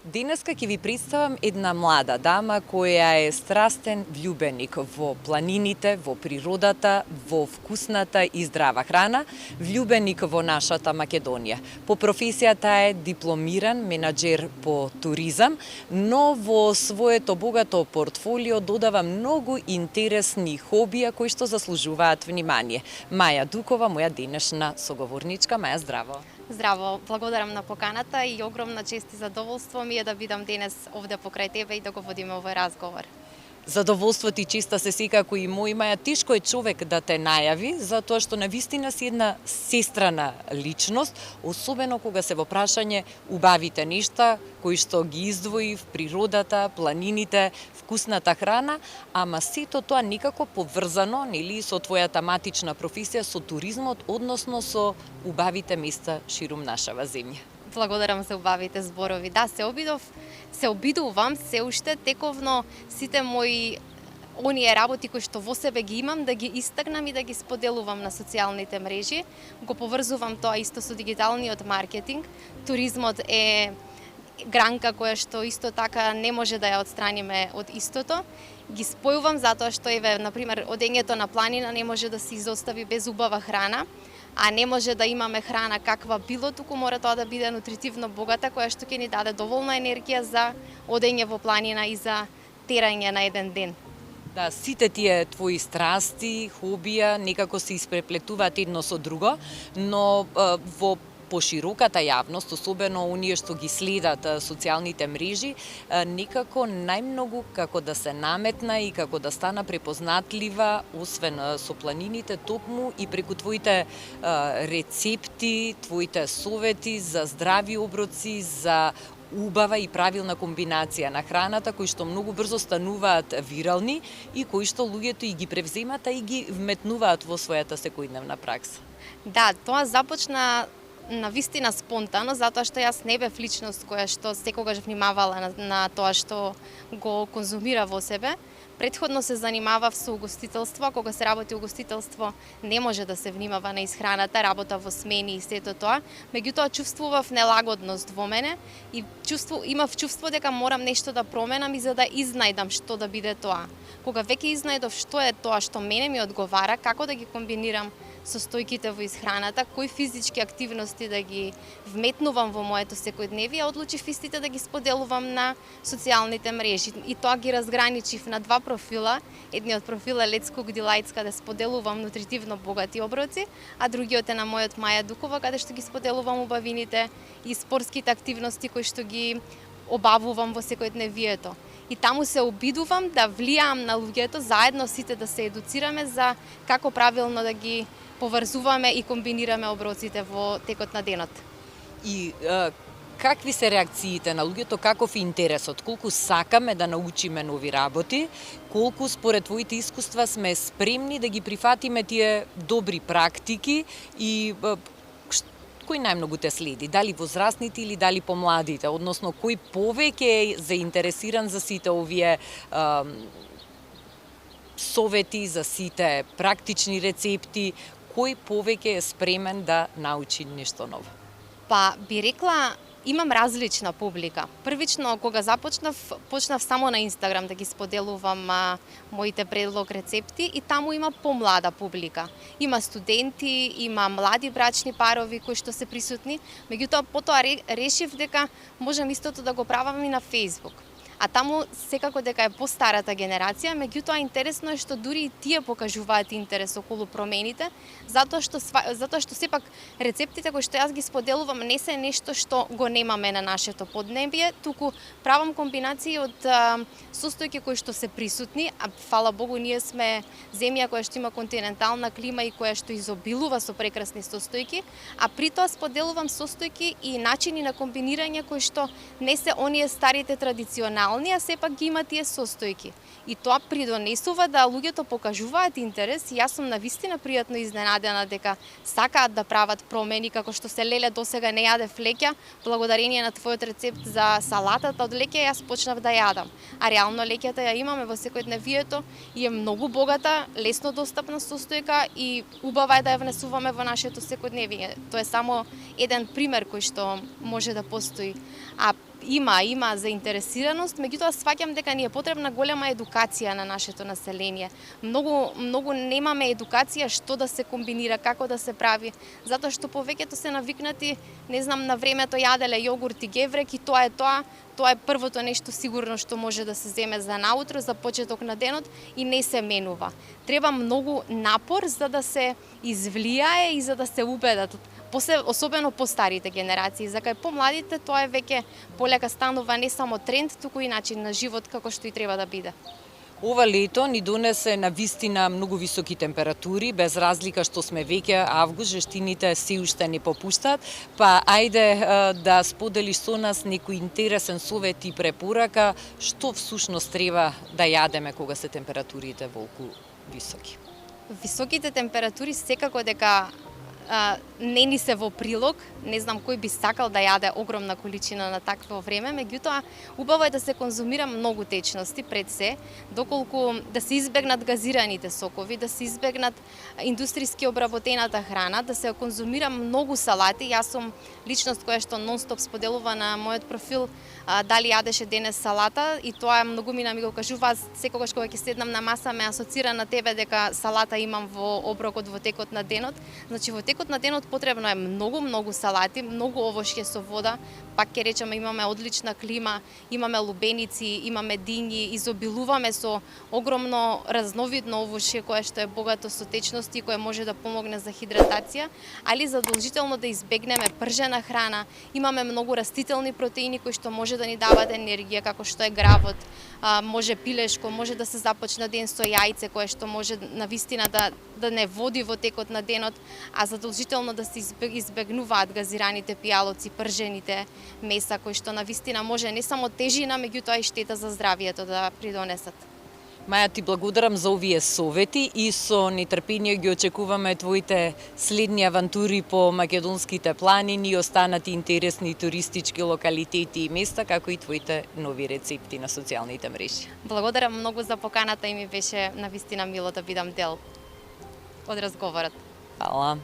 Денеска ќе ви представам една млада дама која е страстен влюбеник во планините, во природата, во вкусната и здрава храна, влюбеник во нашата Македонија. По професијата е дипломиран менаџер по туризам, но во своето богато портфолио додава многу интересни хобија кои што заслужуваат внимание. Маја Дукова, моја денешна соговорничка. Маја, здраво! Здраво, благодарам на поканата и огромна чест и задоволство ми е да бидам денес овде покрај тебе и да го водиме овој разговор. Задоволство ти честа се секако и мој. Маја, тешко е човек да те најави, затоа што навистина си една сестрана личност, особено кога се во прашање убавите нешта кои што ги издвоив, природата, планините, вкусната храна, ама сето тоа некако поврзано, нели, со твојата матична професија, со туризмот, односно со убавите места ширум нашава земја. Благодарам за убавите зборови. Да, се обидувам се уште тековно сите мои оние работи кои што во себе ги имам да ги истакнам и да ги споделувам на социјалните мрежи. Го поврзувам тоа исто со дигиталниот маркетинг. Туризмот е гранка која што исто така не може да ја отстраниме од истото. Ги спојувам затоа што еве, например, одењето на планина не може да се изостави без убава храна, а не може да имаме храна каква било, туку мора тоа да биде нутритивно богата, која што ќе ни даде доволна енергија за одење во планина и за терање на еден ден. Да, сите тие твои страсти, хобија некако се испреплетуваат едно со друго, но во пошироката јавност, особено оние што ги следат социјалните мрежи, некако најмногу како да се наметна и како да стана препознатлива, освен со планините, токму и преку твоите рецепти, твоите совети за здрави оброци, за убава и правилна комбинација на храната, кои што многу брзо стануваат вирални и кои што луѓето и ги превземат и ги вметнуваат во својата секојдневна пракса. Да, тоа започна на вистина спонтано, затоа што јас не бев личност која што секогаш внимавала на тоа што го конзумира во себе. Претходно се занимавав со угостителство, а кога се работи угостителство не може да се внимава на исхраната, работа во смени и сето тоа. Меѓутоа чувствував нелагодност во мене и имав чувство дека морам нешто да променам и за да изнајдам што да биде тоа. Кога веќе изнајдов што е тоа што мене ми одговара, како да ги комбинирам состојките во исхраната, кои физички активности да ги вметнувам во моето секојдневие, одлучив истите да ги споделувам на социјалните мрежи. И тоа ги разграничив на два профила. Едниот профил е Let's Cook Delights, каде споделувам нутритивно богати оброци, а другиот е на мојот Маја Дукова, каде што ги споделувам убавините и спортските активности кои што ги обавувам во секојдневието. И таму се обидувам да влијам на луѓето, заедно сите да се едуцираме за како правилно да ги поврзуваме и комбинираме оброците во текот на денот. И какви се реакциите на луѓето, каков е интересот, колку сакаме да научиме нови работи, колку според твоите искуства сме спремни да ги прифатиме тие добри практики и кој најмногу те следи? Дали возрастните или дали помладите? Односно, кој повеќе е заинтересиран за сите овие совети, за сите практични рецепти? Кој повеќе е спремен да научи нешто ново? Па, би рекла, имам различна публика. Првично, кога почнав само на Инстаграм да ги споделувам моите предлог рецепти и таму има помлада публика. Има студенти, има млади брачни парови кои што се присутни, меѓутоа потоа решив дека можам истото да го правам и на Facebook. А таму секако дека е постарата генерација, меѓутоа интересно е што дури и тие покажуваат интерес околу промените, затоа што сепак рецептите кои што јас ги споделувам не се нешто што го немаме на нашето поднебје, туку правам комбинации од состојки кои што се присутни, а фала Богу ние сме земја која што има континентална клима и која што изобилува со прекрасни состојки, а при тоа споделувам состојки и начини на комбинирање кои што не се оние старите традиционални, а сепак ги има тие состојки. И тоа придонесува да луѓето покажуваат интерес и јас сум навистина пријатно изненадена дека сакаат да прават промени, како што се Леле досега не јадев леќа, благодарение на твојот рецепт за салатата од леќа јас почнав да јадам. А реално леќата ја имаме во секојдневието и е многу богата, лесно достапна состојка и убава е да ја внесуваме во нашето секојдневие. Тоа е само еден пример кој што може да постои. А Има заинтересираност, меѓутоа сваќам дека ни е потребна голема едукација на нашето население. Многу немаме едукација што да се комбинира, како да се прави, затоа што повеќето се навикнати, не знам, на времето јаделе јогурт и геврек и тоа е тоа. Тоа е првото нешто сигурно што може да се земе за наутро, за почеток на денот и не се менува. Треба многу напор за да се извлијае и за да се убедат. Особено по старите генерации, за кај помладите тоа е веќе полека станува не само тренд, туку и начин на живот како што и треба да биде. Ова лето ни донесе на вистина многу високи температури, без разлика што сме веќе август, жестините се уште не попуштат, па ајде да споделиш со нас некој интересен совет и препорака, што всушност треба да јадеме кога се температурите волку високи. Високите температури секако дека не ни се во прилог, не знам кој би сакал да јаде огромна количина на такво време, меѓутоа убаво е да се конзумира многу течности пред се, доколку да се избегнат газираните сокови, да се избегнат индустријски обработената храна, да се конзумира многу салати. Јас сум личност која што нон-стоп споделува на мојот профил дали јадеше денес салата и тоа многумина ми го кажува, секогаш кога ќе седнам на маса ме асоцира на тебе дека салата имам во оброкот во текот на денот. Значи во текот на денот потребно е многу салати, многу овошје со вода, пак ќе речеме имаме одлична клима, имаме лубеници, имаме дињи, изобилуваме со огромно разновидно овошје кое што е богато со течности, кое може да помогне за хидратација, али задолжително да избегнеме пржена храна. Имаме многу растителни протеини кои што може да ни дават енергија, како што е гравот, може пилешко, може да се започне ден со јајце кое што може навистина да не води во текот на денот, а задолжително да се избегнуваат газираните пијалоци, пржените меса кои што навистина може не само тежина, меѓутоа и штета за здравието да придонесат. Маја, ти благодарам за овие совети и со нетрпение ги очекуваме твоите следни авантури по македонските планини и останати интересни туристички локалитети и места, како и твоите нови рецепти на социјалните мрежи. Благодарам многу за поканата и ми беше навистина мило да бидам дел од разговорот. Фала.